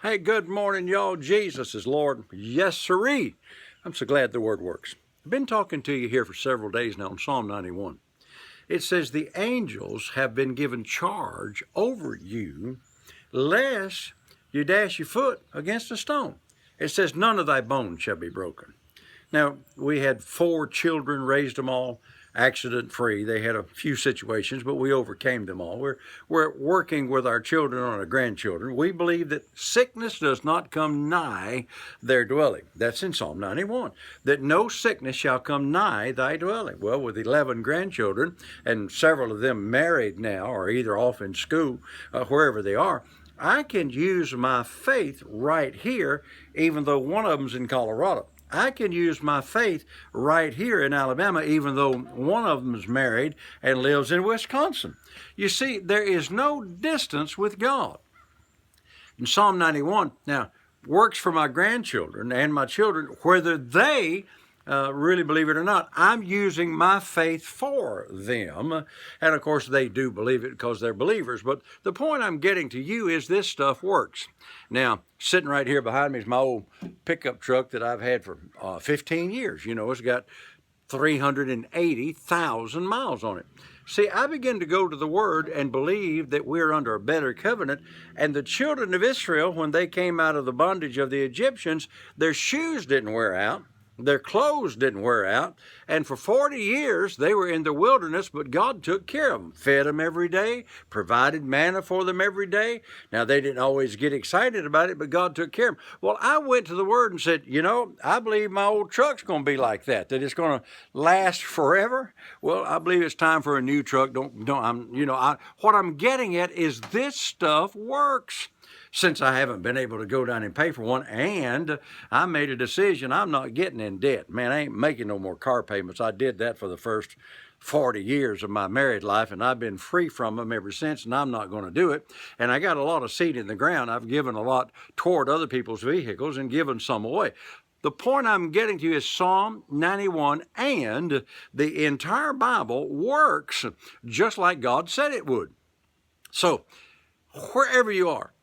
Hey, good morning, y'all. Jesus is Lord. Yes, sirree. I'm so glad the word works. I've been talking to you here for several days now on Psalm 91. It says, the angels have been given charge over you, lest you dash your foot against a stone. It says, none of thy bones shall be broken. Now, we had 4 children, raised them all accident-free. They had a few situations, but we overcame them all. We're working with our children on our grandchildren. We believe that sickness does not come nigh their dwelling. That's in Psalm 91, that no sickness shall come nigh thy dwelling. Well, with 11 grandchildren, and several of them married now, or either off in school, wherever they are, I can use my faith right here, even though one of them's in Colorado. I can use my faith right here in Alabama, even though one of them is married and lives in Wisconsin. You see, there is no distance with God. In Psalm 91, now, works for my grandchildren and my children, whether they really believe it or not. I'm using my faith for them. And of course, they do believe it because they're believers. But the point I'm getting to you is this stuff works. Now, sitting right here behind me is my old pickup truck that I've had for 15 years. You know, it's got 380,000 miles on it. See, I begin to go to the Word and believe that we're under a better covenant. And the children of Israel, when they came out of the bondage of the Egyptians, their shoes didn't wear out. Their clothes didn't wear out, and for 40 years they were in the wilderness, but God took care of them, fed them every day, provided manna for them every day. Now, they didn't always get excited about it, but God took care of them. Well, I went to the Word and said, you know, I believe my old truck's going to be like that it's going to last forever. Well, I believe it's time for a new truck. What I'm getting at is this stuff works. Since I haven't been able to go down and pay for one, and I made a decision, I'm not getting in debt. Man, I ain't making no more car payments. I did that for the first 40 years of my married life, and I've been free from them ever since, and I'm not going to do it. And I got a lot of seed in the ground. I've given a lot toward other people's vehicles and given some away. The point I'm getting to is Psalm 91 and the entire Bible works just like God said it would. So, wherever you are,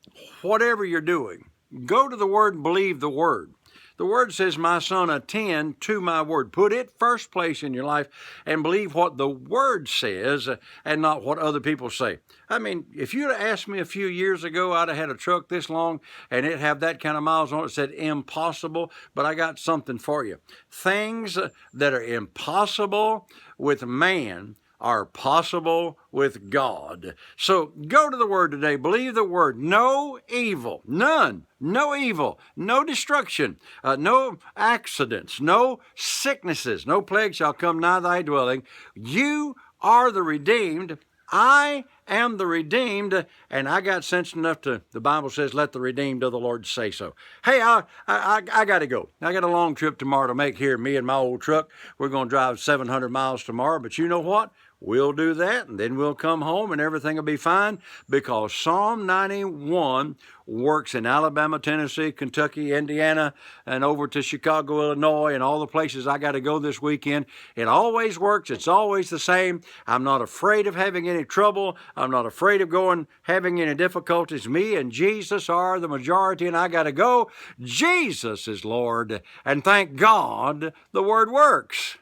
whatever you're doing, go to the Word and believe the Word. The Word says, my son, attend to my Word. Put it first place in your life and believe what the Word says and not what other people say. I mean, if you'd have asked me a few years ago, I'd have had a truck this long and it'd have that kind of miles on it. It said impossible, but I got something for you. Things that are impossible with man are possible with God. So go to the Word today. Believe the Word. No evil, none, no evil, no destruction, no accidents, no sicknesses, no plague shall come nigh thy dwelling. You are the redeemed. I am the redeemed, and I got sense enough to, the Bible says, let the redeemed of the Lord say so. Hey, I got to go. I got a long trip tomorrow to make here, me and my old truck. We're going to drive 700 miles tomorrow, but you know what? We'll do that, and then we'll come home, and everything will be fine, because Psalm 91 works in Alabama, Tennessee, Kentucky, Indiana, and over to Chicago, Illinois, and all the places I got to go this weekend. It always works. It's always the same. I'm not afraid of having any trouble. I'm not afraid of having any difficulties. Me and Jesus are the majority, and I got to go. Jesus is Lord, and thank God the Word works.